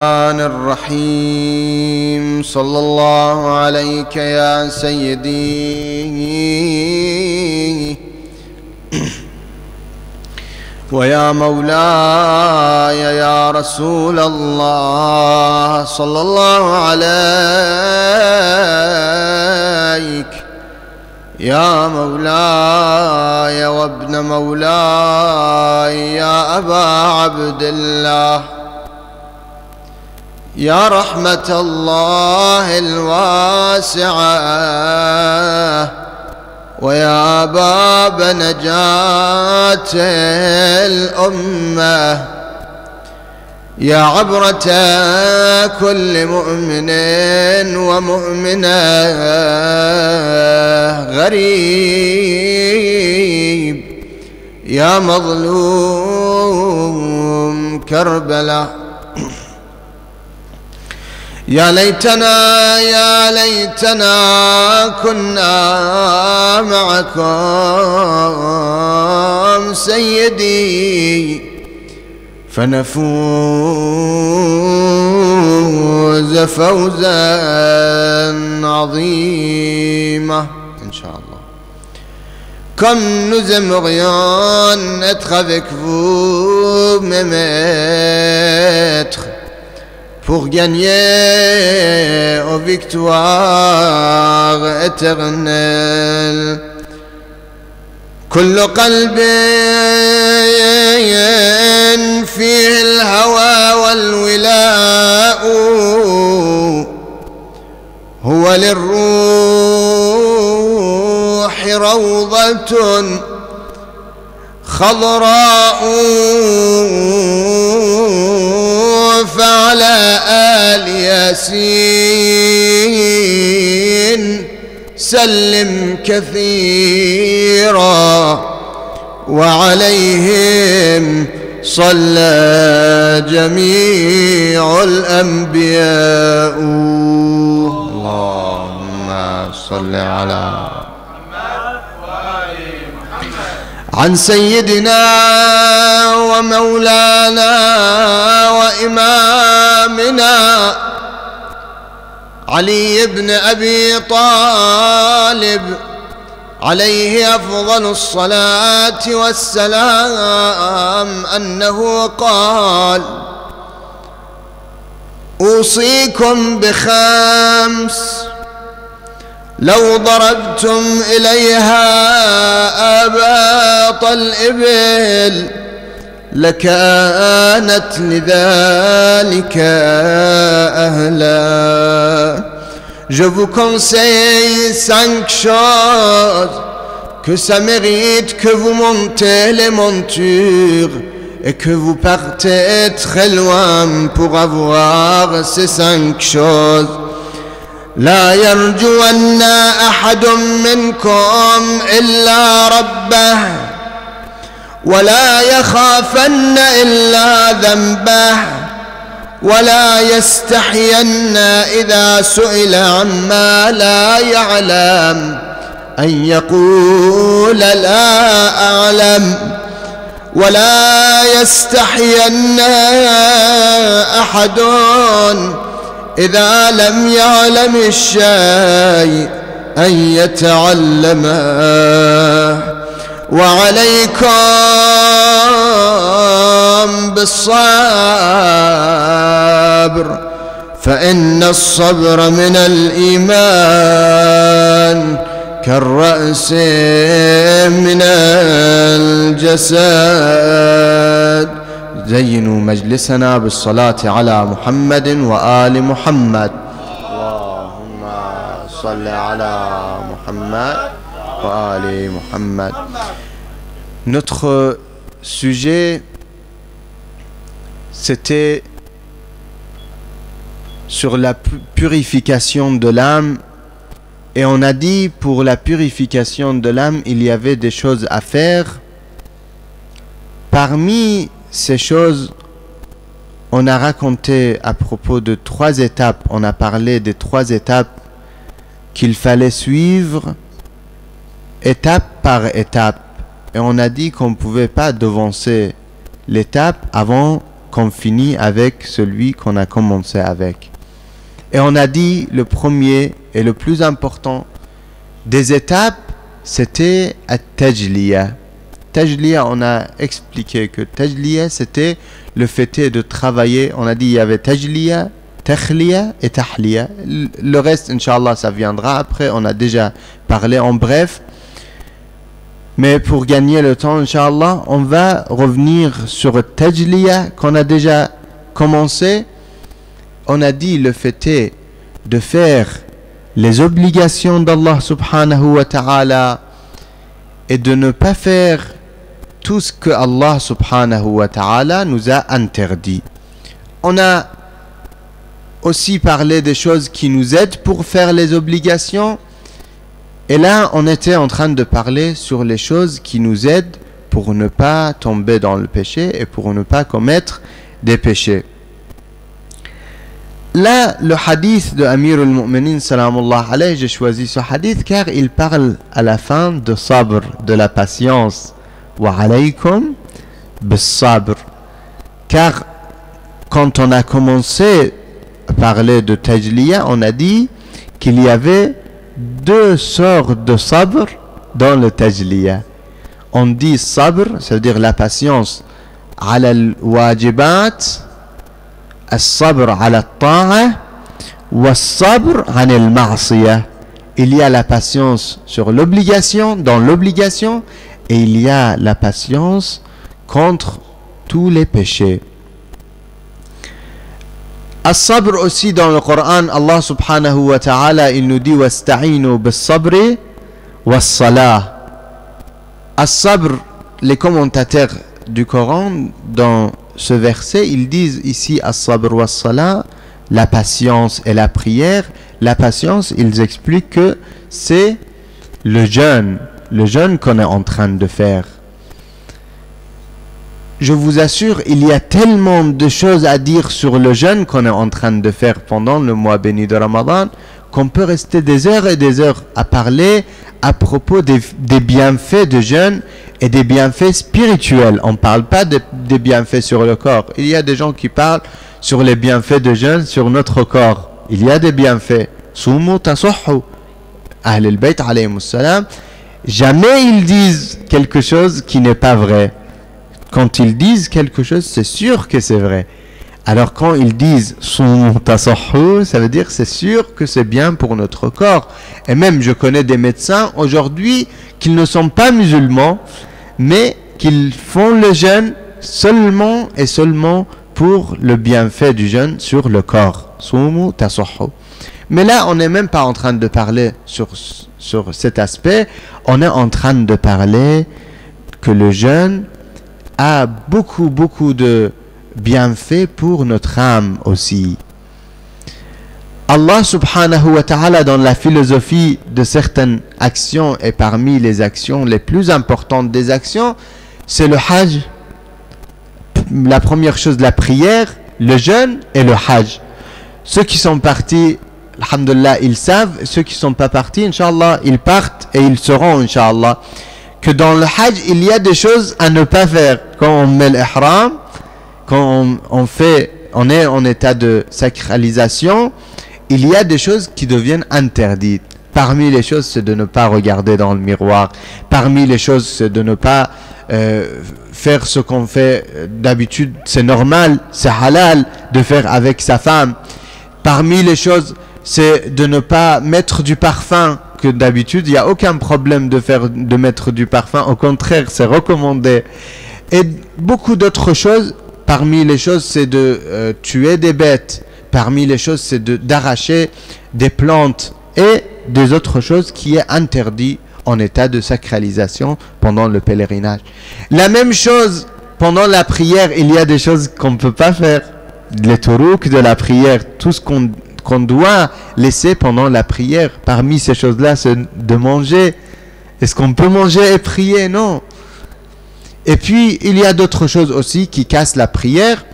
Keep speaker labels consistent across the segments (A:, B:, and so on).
A: الرحمن الرحيم. صلى الله عليك يا سيدي ويا مولاي يا رسول الله. صلى الله عليك يا مولاي وابن مولاي يا أبا عبد الله، يا رحمة الله الواسعة ويا باب نجاة الأمة، يا عبرة كل مؤمن ومؤمنة غريب، يا مظلوم كربلاء. يا ليتنا كنا معكم سيدي فنفوز فوزا عظيما إن شاء الله. Comme nous aimerions être avec vous, mes maîtres, pour gagner aux victoires éternelles. كل قلب فيه الهوى والولاء هو للروح روضة خضراء، فعلى آل ياسين سلم كثيرا وعليهم صلى جميع الأنبياء. اللهم صل على عن سيدنا ومولانا وإمامنا علي بن أبي طالب عليه أفضل الصلاة والسلام أنه قال: أوصيكم بخمس لو ضربتم إليها آباط الإبل لكانت لذلك أهلا. Je vous conseille 5 choses que ça mérite que vous montez les montures et que vous partez très loin pour avoir ces 5 choses. لا يرجون أحد منكم إلا ربه ولا يخافن إلا ذنبه ولا يستحين إذا سئل عما لا يعلم أن يقول لا أعلم ولا يستحين أحد إذا لم يعلم الشيء أن يتعلمه. وعليكم بالصبر فإن الصبر من الإيمان كالرأس من الجسد. زينوا مجلسنا بالصلاة على محمد وآل محمد. اللهم صل على محمد وآل محمد. Notre sujet, c'était sur la purification de l'âme, et on a dit pour la purification de l'âme, il y avait des choses à faire. Parmi ces choses, on a raconté à propos de 3 étapes, on a parlé des 3 étapes qu'il fallait suivre, étape par étape. Et on a dit qu'on ne pouvait pas devancer l'étape avant qu'on finit avec celui qu'on a commencé avec. Et on a dit le premier et le plus important des étapes, c'était at-tajliya. Tajliya, on a expliqué que tajliya, c'était le fait de travailler. On a dit il y avait tajliya, takhliya et tahliya. Le reste, Inch'Allah, ça viendra après. On a déjà parlé en bref. Mais pour gagner le temps, Inch'Allah, on va revenir sur tajliya qu'on a déjà commencé. On a dit le fait de faire les obligations d'Allah subhanahu wa ta'ala et de ne pas faire tout ce que Allah subhanahu wa ta'ala nous a interdit. On a aussi parlé des choses qui nous aident pour faire les obligations. Et là, on était en train de parler sur les choses qui nous aident pour ne pas tomber dans le péché et pour ne pas commettre des péchés. Là, le hadith de Amir al-Mu'minin, salamullah alayhi, j'ai choisi ce hadith car il parle à la fin de sabr, de la patience. Wa alaykum bis sabr. Car quand on a commencé à parler de tajliya, on a dit qu'il y avait deux sortes de sabr dans le tajliya. On dit sabr, ça veut dire la patience ala al-wajibat, الصبر على الطاعة والصبر عن المعصية. Il y a la patience sur l'obligation, dans l'obligation, et il y a la patience contre tous les péchés. As-sabr aussi dans le Coran, Allah subhanahu wa ta'ala, il nous dit wasta'inu bis-sabri was-salah. As-sabr, les commentateurs du Coran, dans ce verset, ils disent ici as-sabr was-salah, la patience et la prière. La patience, ils expliquent que c'est le jeûne qu'on est en train de faire. Je vous assure, il y a tellement de choses à dire sur le jeûne qu'on est en train de faire pendant le mois béni de Ramadan, qu'on peut rester des heures et des heures à parler à propos des bienfaits de jeûne et des bienfaits spirituels. On ne parle pas des bienfaits sur le corps. Il y a des gens qui parlent sur les bienfaits de jeûne sur notre corps. Il y a des bienfaits. Soumu tasahhu. Ahl al-Bayt alayhimus salam. Jamais ils disent quelque chose qui n'est pas vrai. Quand ils disent quelque chose, c'est sûr que c'est vrai. Alors quand ils disent soumu tasahhu, ça veut dire c'est sûr que c'est bien pour notre corps. Et même je connais des médecins aujourd'hui qui ne sont pas musulmans, mais qu'ils font le jeûne seulement et seulement pour le bienfait du jeûne sur le corps. Soumu tasahhu. Mais là, on n'est même pas en train de parler sur cet aspect. On est en train de parler que le jeûne a beaucoup de bienfaits pour notre âme aussi. Allah subhanahu wa ta'ala, dans la philosophie de certaines actions, et parmi les actions les plus importantes des actions, c'est le hajj. La première chose, la prière, le jeûne et le hajj. Ceux qui sont partis, alhamdulillah, ils savent. Ceux qui ne sont pas partis, Inch'Allah, ils partent et ils seront, Inch'Allah, que dans le hajj, il y a des choses à ne pas faire. Quand on met l'ihram, quand on est en état de sacralisation, il y a des choses qui deviennent interdites. Parmi les choses, c'est de ne pas regarder dans le miroir. Parmi les choses, c'est de ne pas faire ce qu'on fait d'habitude. C'est normal, c'est halal de faire avec sa femme. Parmi les choses, c'est de ne pas mettre du parfum, que d'habitude, il n'y a aucun problème de mettre du parfum. Au contraire, c'est recommandé. Et beaucoup d'autres choses. Parmi les choses, c'est de tuer des bêtes. Parmi les choses, c'est d'arracher des plantes et des autres choses qui est interdit en état de sacralisation pendant le pèlerinage. La même chose, pendant la prière, il y a des choses qu'on ne peut pas faire. Les turuq de la prière, tout ce qu'on doit laisser pendant la prière. Parmi ces choses-là, c'est de manger. Est-ce qu'on peut manger et prier? Non. Et puis, il y a d'autres choses aussi qui cassent la prière.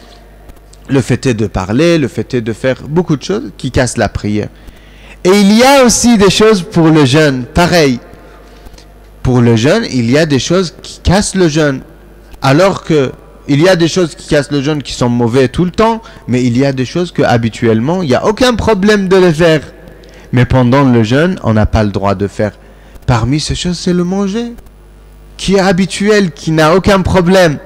A: Le fait est de parler, le fait est de faire beaucoup de choses qui cassent la prière. Et il y a aussi des choses pour le jeûne, pareil. Pour le jeûne, il y a des choses qui cassent le jeûne. Alors que il y a des choses qui cassent le jeûne qui sont mauvaises tout le temps, mais il y a des choses que habituellement il n'y a aucun problème de les faire. Mais pendant le jeûne, on n'a pas le droit de faire. Parmi ces choses, c'est le manger, qui est habituel, qui n'a aucun problème.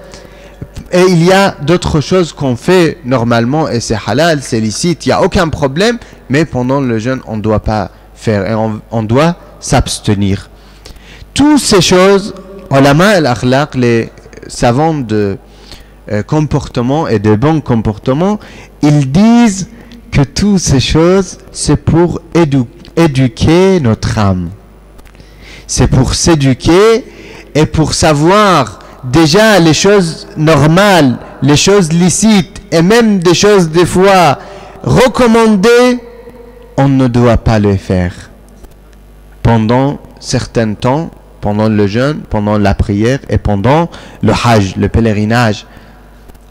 A: Et il y a d'autres choses qu'on fait normalement, et c'est halal, c'est licite, il n'y a aucun problème, mais pendant le jeûne, on ne doit pas faire, et on doit s'abstenir. Toutes ces choses, ulama al-akhlaq, les savants de comportement et de bons comportements, ils disent que toutes ces choses, c'est pour éduquer notre âme. C'est pour s'éduquer et pour savoir déjà les choses normales, les choses licites et même des choses des fois recommandées, on ne doit pas les faire. Pendant certains temps, pendant le jeûne, pendant la prière et pendant le hajj, le pèlerinage.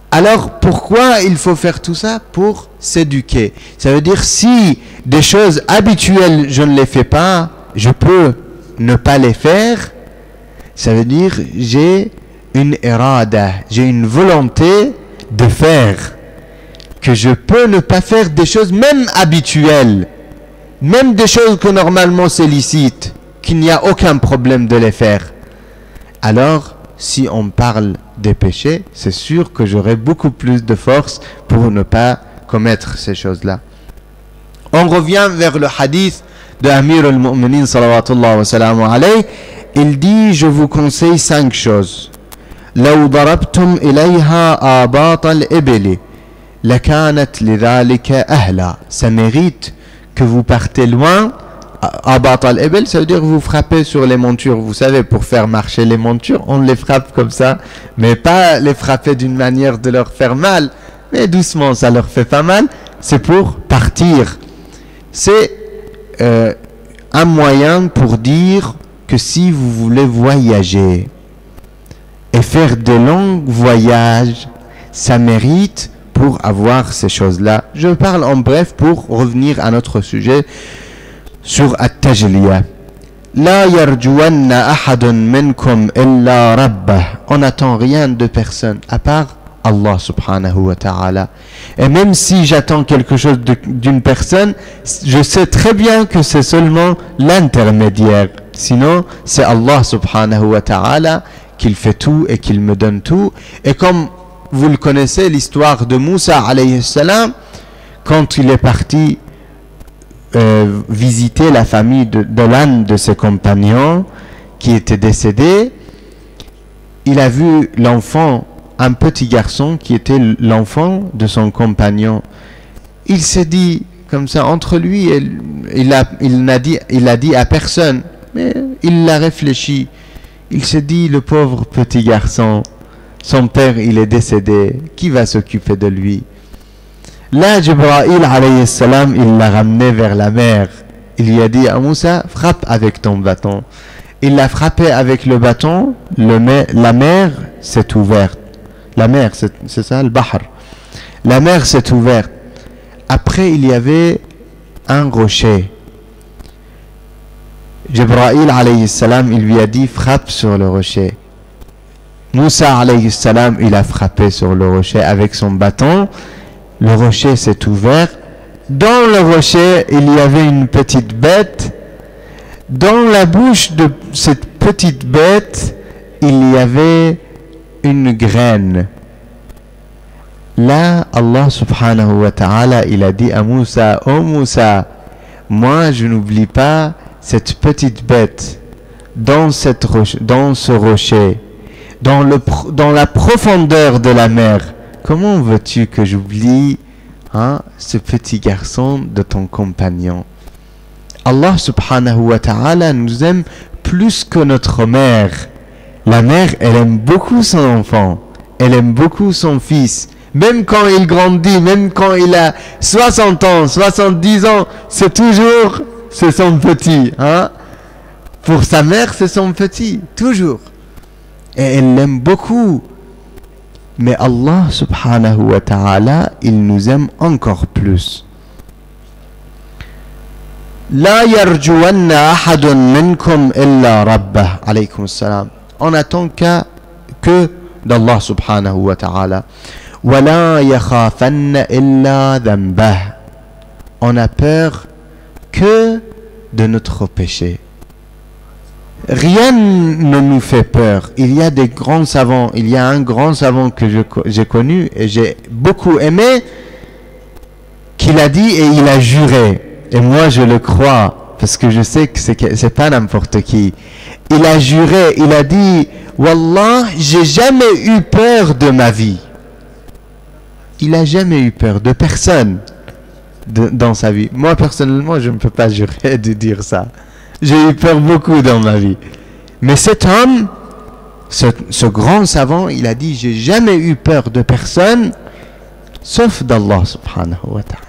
A: Alors, pourquoi il faut faire tout ça? Pour s'éduquer. Ça veut dire, si des choses habituelles, je ne les fais pas, je peux ne pas les faire. Ça veut dire, j'ai une irada, j'ai une volonté de faire. Que je peux ne pas faire des choses même habituelles. Même des choses que normalement c'est licite, qu'il n'y a aucun problème de les faire. Alors, si on parle des péchés, c'est sûr que j'aurai beaucoup plus de force pour ne pas commettre ces choses-là. On revient vers le hadith de Amir al-Mu'minin salawatullah wa salamu alayhi. Il dit, je vous conseille 5 choses. لو ضربتم إليها آباط الإبل لكانت لذلك أهلا. Ça mérite que vous partez loin. Abat al-Ebel, ça veut dire que vous frappez sur les montures. Vous savez, pour faire marcher les montures, on les frappe comme ça, mais pas les frapper d'une manière de leur faire mal, mais doucement, ça leur fait pas mal. C'est pour partir. C'est un moyen pour dire que si vous voulez voyager et faire de longs voyages, ça mérite pour avoir ces choses-là. Je parle en bref pour revenir à notre sujet sur At-Tajliya. La yarjuwanna ahadun minkum illa rabbah. On n'attend rien de personne à part Allah subhanahu wa ta'ala. Et même si j'attends quelque chose d'une personne, je sais très bien que c'est seulement l'intermédiaire. Sinon, c'est Allah subhanahu wa ta'ala qu'il fait tout et qu'il me donne tout. Et comme vous le connaissez, l'histoire de Moussa alayhi salam, quand il est parti visiter la famille de l'un de ses compagnons qui était décédé, il a vu l'enfant, un petit garçon qui était l'enfant de son compagnon. Il s'est dit comme ça entre lui, il a dit à personne, mais il l'a réfléchi. Il s'est dit, le pauvre petit garçon, son père il est décédé, qui va s'occuper de lui? Là, Jibril alayhi salam, il l'a ramené vers la mer. Il lui a dit à Moussa, frappe avec ton bâton. Il l'a frappé avec le bâton, la mer s'est ouverte. La mer, c'est ça, le bahr. La mer s'est ouverte. Après, il y avait un rocher. Jibril alayhi salam, il lui a dit, frappe sur le rocher. Moussa alayhi salam, il a frappé sur le rocher avec son bâton. Le rocher s'est ouvert. Dans le rocher, il y avait une petite bête. Dans la bouche de cette petite bête, il y avait une graine. Là, Allah subhanahu wa ta'ala, il a dit à Moussa, oh Moussa, moi je n'oublie pas cette petite bête dans ce rocher, dans la profondeur de la mer. Comment veux-tu que j'oublie ce petit garçon de ton compagnon? Allah subhanahu wa ta'ala nous aime plus que notre mère. La mère, elle aime beaucoup son enfant. Elle aime beaucoup son fils. Même quand il grandit, même quand il a 60 ans, 70 ans, c'est son petit. Pour sa mère, c'est son petit. Toujours. Et elle l'aime beaucoup. Mais Allah subhanahu wa ta'ala, il nous aime encore plus. La yarjuwanna ahadun minkum illa rabbah. Alaykum salam. On attend que d'Allah subhanahu wa ta'ala. وَلَا يَخَافَنَّ إِلَّا ذَنْبَهُ. On n'a peur que de notre péché. Rien ne nous fait peur. Il y a des grands savants. Il y a un grand savant que j'ai connu et j'ai beaucoup aimé, qu'il a dit et il a juré. Et moi je le crois parce que je sais que c'est pas n'importe qui. Il a juré, il a dit Wallah, j'ai jamais eu peur de ma vie. Il a jamais eu peur de personne dans sa vie. Moi personnellement, je ne peux pas jurer de dire ça. J'ai eu peur beaucoup dans ma vie. Mais cet homme, ce grand savant, il a dit j'ai jamais eu peur de personne sauf d'Allah subhanahu wa ta'ala.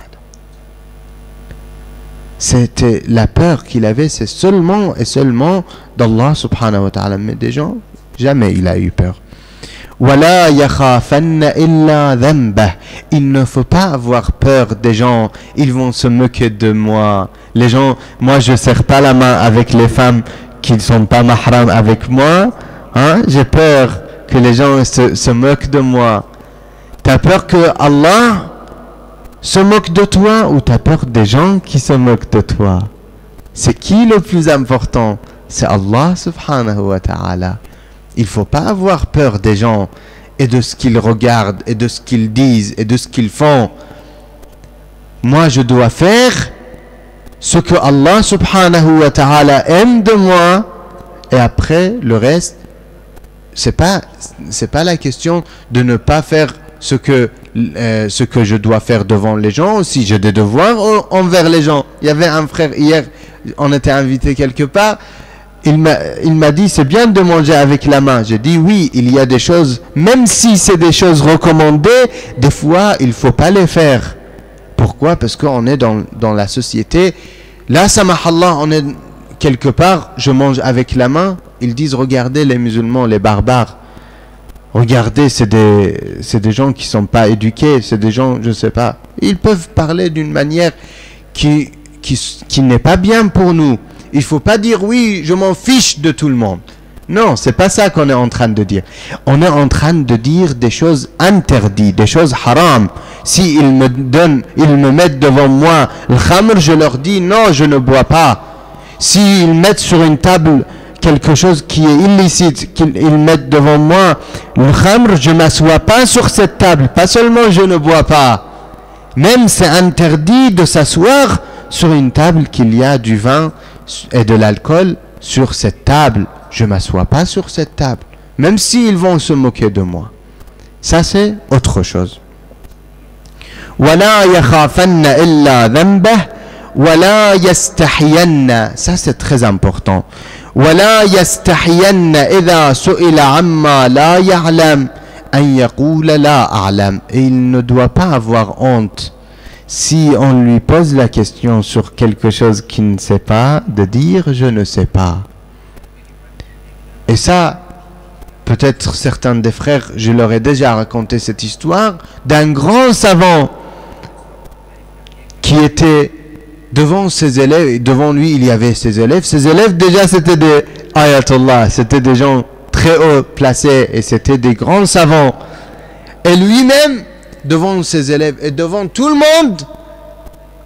A: C'était la peur qu'il avait, c'est seulement et seulement d'Allah subhanahu wa ta'ala. Mais des gens, jamais il a eu peur. وَلَا يَخَافَنَّ إِلَّا ذَنْبَهُ. Il ne faut pas avoir peur des gens, ils vont se moquer de moi. Les gens, moi je ne serre pas la main avec les femmes qui ne sont pas mahram avec moi. Hein? J'ai peur que les gens se moquent de moi. Tu as peur que Allah se moque de toi ou tu as peur des gens qui se moquent de toi? C'est qui le plus important? C'est Allah subhanahu wa ta'ala. Il ne faut pas avoir peur des gens et de ce qu'ils regardent et de ce qu'ils disent et de ce qu'ils font. Moi, je dois faire ce que Allah subhanahu wa ta'ala aime de moi et après, le reste, c'est pas la question de ne pas faire ce que je dois faire devant les gens aussi. J'ai des devoirs envers les gens. Il y avait un frère hier, on était invité quelque part. Il m'a dit c'est bien de manger avec la main. J'ai dit oui, il y a des choses, même si c'est des choses recommandées, des fois il faut pas les faire. Pourquoi? Parce qu'on est dans la société. Là, samahallah, on est quelque part, je mange avec la main. Ils disent regardez les musulmans, les barbares. Regardez, c'est des gens qui sont pas éduqués, c'est des gens, je sais pas. Ils peuvent parler d'une manière qui n'est pas bien pour nous. Il faut pas dire oui, je m'en fiche de tout le monde. Non, c'est pas ça qu'on est en train de dire. On est en train de dire des choses interdites, des choses haram. Si ils me mettent devant moi le khamr, je leur dis non, je ne bois pas. S'ils mettent sur une table quelque chose qui est illicite, qu'ils mettent devant moi le khamr, je m'assois pas sur cette table. Pas seulement je ne bois pas. Même c'est interdit de s'asseoir sur une table qu'il y a du vin et de l'alcool sur cette table. Je ne m'assois pas sur cette table, même s'ils vont se moquer de moi. Ça, c'est autre chose. وَلَا يَخَافَنَّ إِلَّا ذَنْبَهُ وَلَا يَسْتَحْيَنَّ. Ça, c'est très important. وَلَا يَسْتَحْيَنَّ إِذَا سُئِلَ عَمَّا لَا يَعْلَمْ أَنْ يَقُولَ لَا أَعْلَمْ. Et il ne doit pas avoir honte si on lui pose la question sur quelque chose qu'il ne sait pas, de dire je ne sais pas. Et ça, peut-être certains des frères, je leur ai déjà raconté cette histoire d'un grand savant qui était devant ses élèves, et devant lui il y avait ses élèves. Ses élèves déjà c'était des ayatollah, c'était des gens très haut placés et c'était des grands savants. Et lui-même, devant ses élèves et devant tout le monde,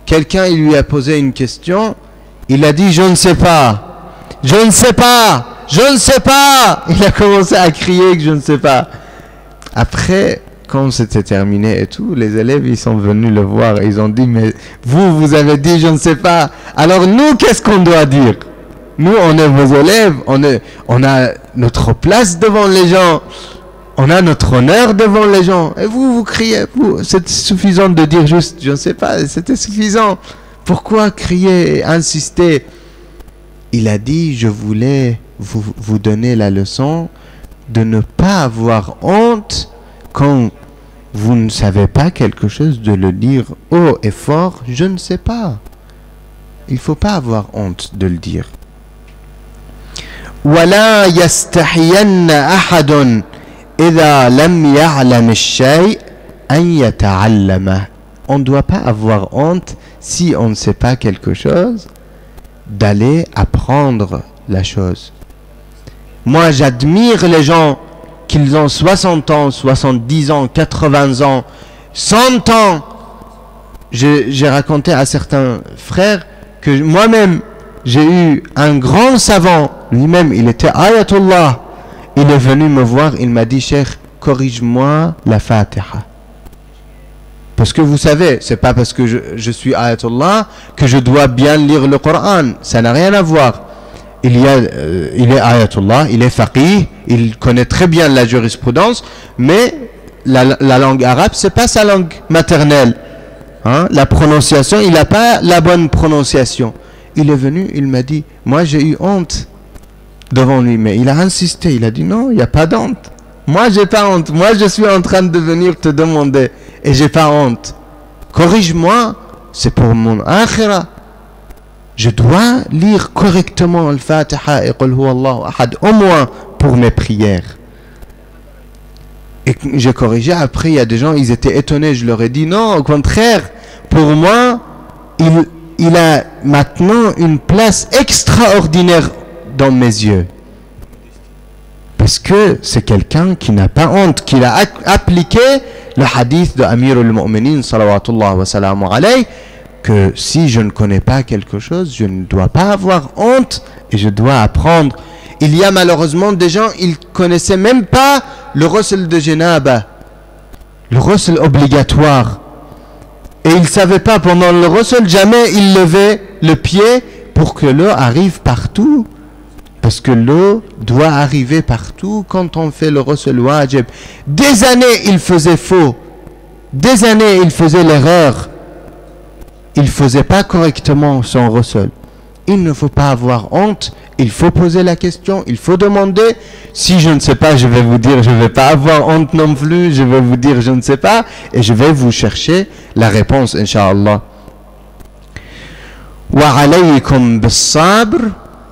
A: quelqu'un il lui a posé une question, il a dit je ne sais pas, je ne sais pas, je ne sais pas. Il a commencé à crier que je ne sais pas. Après, quand c'était terminé et tout, les élèves ils sont venus le voir et ils ont dit mais vous avez dit je ne sais pas, alors nous qu'est-ce qu'on doit dire? Nous on est vos élèves, on a notre place devant les gens. On a notre honneur devant les gens. Et vous criez. C'est suffisant de dire juste, je ne sais pas, c'était suffisant. Pourquoi crier et insister? Il a dit, je voulais vous donner la leçon de ne pas avoir honte quand vous ne savez pas quelque chose, de le dire haut et fort, je ne sais pas. Il ne faut pas avoir honte de le dire. وَلَا يَسْتَحْيَنَّ أَحَدٌ إِذَا لَمْ يَعْلَمِ الشَّيْءَ أَنْ يَتَعَلَّمَهُ. On ne doit pas avoir honte, si on ne sait pas quelque chose, d'aller apprendre la chose. Moi, j'admire les gens qu'ils ont 60 ans, 70 ans, 80 ans, 100 ans. J'ai raconté à certains frères que moi-même, j'ai eu un grand savant, lui-même, il était Ayatollah. Il est venu me voir, il m'a dit, Cheikh, corrige-moi la Fatiha. Parce que vous savez, c'est pas parce que je suis Ayatollah que je dois bien lire le Coran. Ça n'a rien à voir. Il est Ayatollah, il est faqih, il connaît très bien la jurisprudence, mais la langue arabe, c'est pas sa langue maternelle. Hein? La prononciation, il n'a pas la bonne prononciation. Il est venu, il m'a dit, moi j'ai eu honte devant lui, mais il a insisté, il a dit non, il n'y a pas d'honte. Moi j'ai pas honte, moi je suis en train de venir te demander et j'ai pas honte. Corrige-moi, c'est pour mon akhira. Je dois lire correctement le Fatiha et Qul Huwallahu Ahad, au moins pour mes prières. Et j'ai corrigé, après il y a des gens, ils étaient étonnés, je leur ai dit non, au contraire, pour moi, il a maintenant une place extraordinaire dans mes yeux. Parce que c'est quelqu'un qui n'a pas honte, qui a appliqué le hadith de Amir al-Mu'minin, salawatullah wa salamu alayhi, que si je ne connais pas quelque chose, je ne dois pas avoir honte et je dois apprendre. Il y a malheureusement des gens, ils ne connaissaient même pas le ghusl de Janaba, le ghusl obligatoire. Et ils ne savaient pas pendant le ghusl, jamais ils levaient le pied pour que l'eau arrive partout. Parce que l'eau doit arriver partout quand on fait le ghusl wajib. Des années, il faisait faux. Des années, il faisait l'erreur. Il ne faisait pas correctement son ghusl. Il ne faut pas avoir honte. Il faut poser la question. Il faut demander. Si je ne sais pas, je vais vous dire, je ne vais pas avoir honte non plus. Je vais vous dire, je ne sais pas. Et je vais vous chercher la réponse, Inch'Allah. Wa alaykum bis-sabr.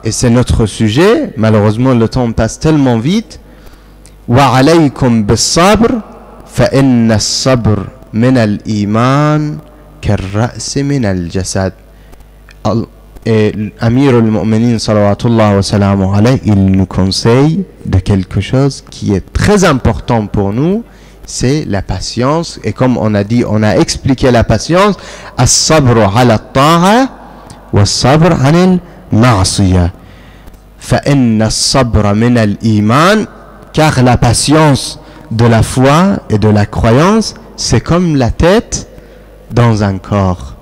A: Et c'est notre sujet. Malheureusement, le temps passe tellement vite. Wa alaykum bis-sabr. Fa inna as-sabr min al-iman كالرأس من الجسد. Et Amir al-Mu'minin salawatullah wa salamu alayhi, il nous conseille de quelque chose qui est très important pour nous, c'est la patience. Et comme on a dit, on a expliqué la patience, as-sabru ala at-ta'a wa as-sabr 'anil ma'siyah. Fa inna as-sabra min al-iman, car la patience de la foi et de la croyance, c'est comme la tête dans un corps.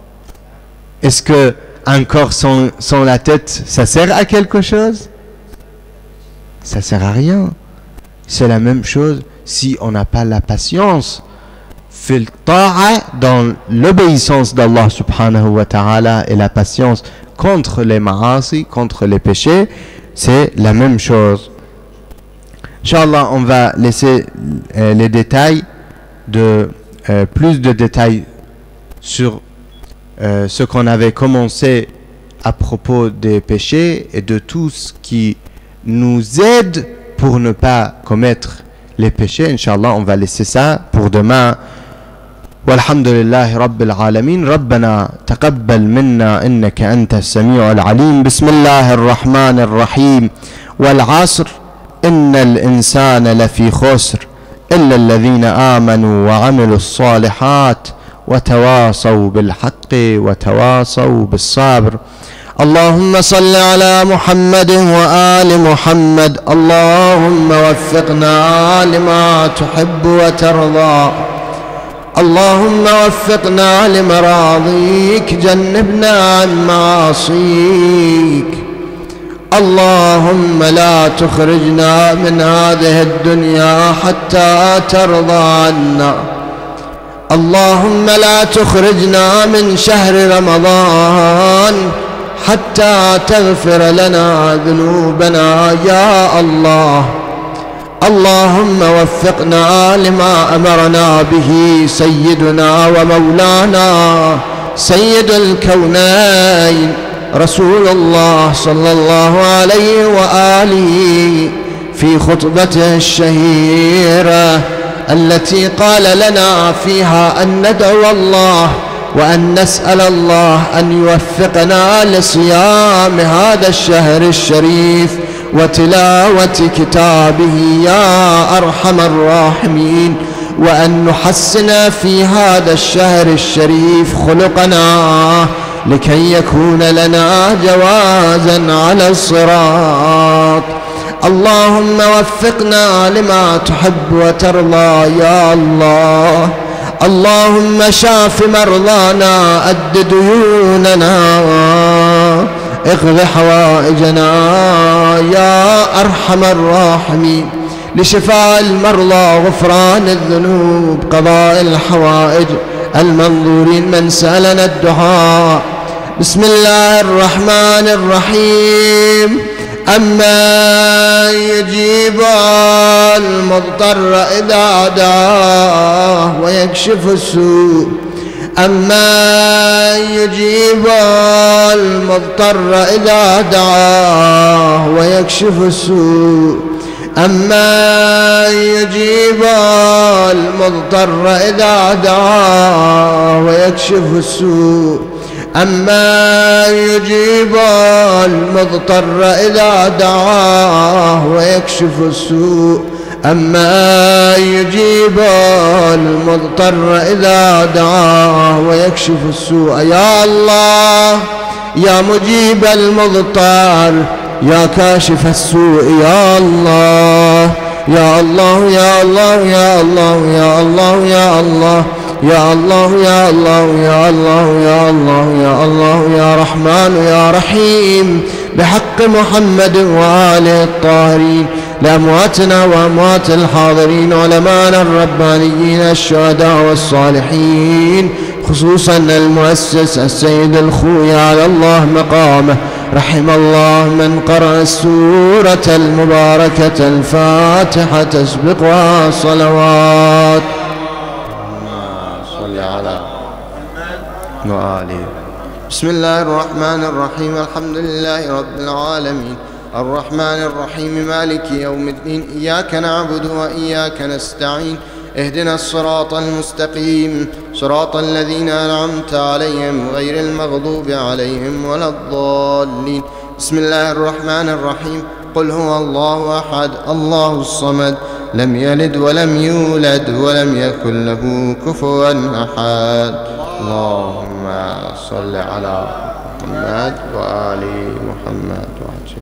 A: Est-ce que un corps sans la tête, ça sert à quelque chose? Ça sert à rien. C'est la même chose si on n'a pas la patience. Fil ta'a, dans l'obéissance d'Allah subhanahu wa ta'ala, et la patience contre les ma'asi, contre les péchés, c'est la même chose. Inch'Allah, on va laisser les détails plus de détails sur ce qu'on avait commencé à propos des péchés et de tout ce qui nous aide pour ne pas commettre les péchés. Inch'Allah, on va laisser ça pour demain. Walhamdulillahi Rabbil Alamin. Rabbana taqabbal minna innaka anta as-sami'ul alim. Bismillahir Rahmanir Rahim. Wal 'asr innal insana lafi khusr illa alladhina amanu wa 'amilus salihat وتواصوا بالحق وتواصوا بالصبر. اللهم صل على محمد وآل محمد. اللهم وفقنا لما تحب وترضى. اللهم وفقنا لمراضيك، جنبنا عن معاصيك. اللهم لا تخرجنا من هذه الدنيا حتى ترضى عنا. اللهم لا تخرجنا من شهر رمضان حتى تغفر لنا ذنوبنا يا الله. اللهم وفقنا لما أمرنا به سيدنا ومولانا سيد الكونين رسول الله صلى الله عليه وآله في خطبته الشهيرة التي قال لنا فيها أن ندعو الله وأن نسأل الله أن يوفقنا لصيام هذا الشهر الشريف وتلاوة كتابه يا أرحم الراحمين، وأن نحسن في هذا الشهر الشريف خلقنا لكي يكون لنا جوازا على الصراط. اللهم وفقنا لما تحب وترضى يا الله. اللهم شاف مرضانا، أد ديوننا، اقض حوائجنا يا أرحم الراحمين، لشفاء المرضى، غفران الذنوب، قضاء الحوائج، المنظورين من سألنا الدعاء. بسم الله الرحمن الرحيم. أما يجيب المضطر إذا دعاه ويكشف السوء، أما يجيب المضطر إذا دعاه ويكشف السوء، أما يجيب المضطر إذا دعاه ويكشف السوء، أما يجيب المضطر إذا دعاه ويكشف السوء، أما يجيب المضطر إذا دعاه ويكشف السوء. يا الله يا مجيب المضطر، يا كاشف السوء، يا الله يا الله يا الله يا الله يا الله يا الله يا الله يا الله يا الله يا الله يا الله يا رحمن يا رحيم، بحق محمد وآله الطاهرين، لأمواتنا وأموات الحاضرين، علماءنا الربانيين، الشهداء والصالحين، خصوصا المؤسس السيد الخوي على الله مقامه، رحم الله من قرأ السورة المباركة الفاتحة تسبقها صلوات. صل على وآله. بسم الله الرحمن الرحيم. الحمد لله رب العالمين، الرحمن الرحيم، مالك يوم الدين، إياك نعبد وإياك نستعين، اهدنا الصراط المستقيم، صراط الذين أنعمت عليهم غير المغضوب عليهم ولا الضالين. بسم الله الرحمن الرحيم. قل هو الله أحد الله الصمد، لم يلد ولم يولد ولم يكن له كفوا أحد. اللهم صل على محمد وآل محمد.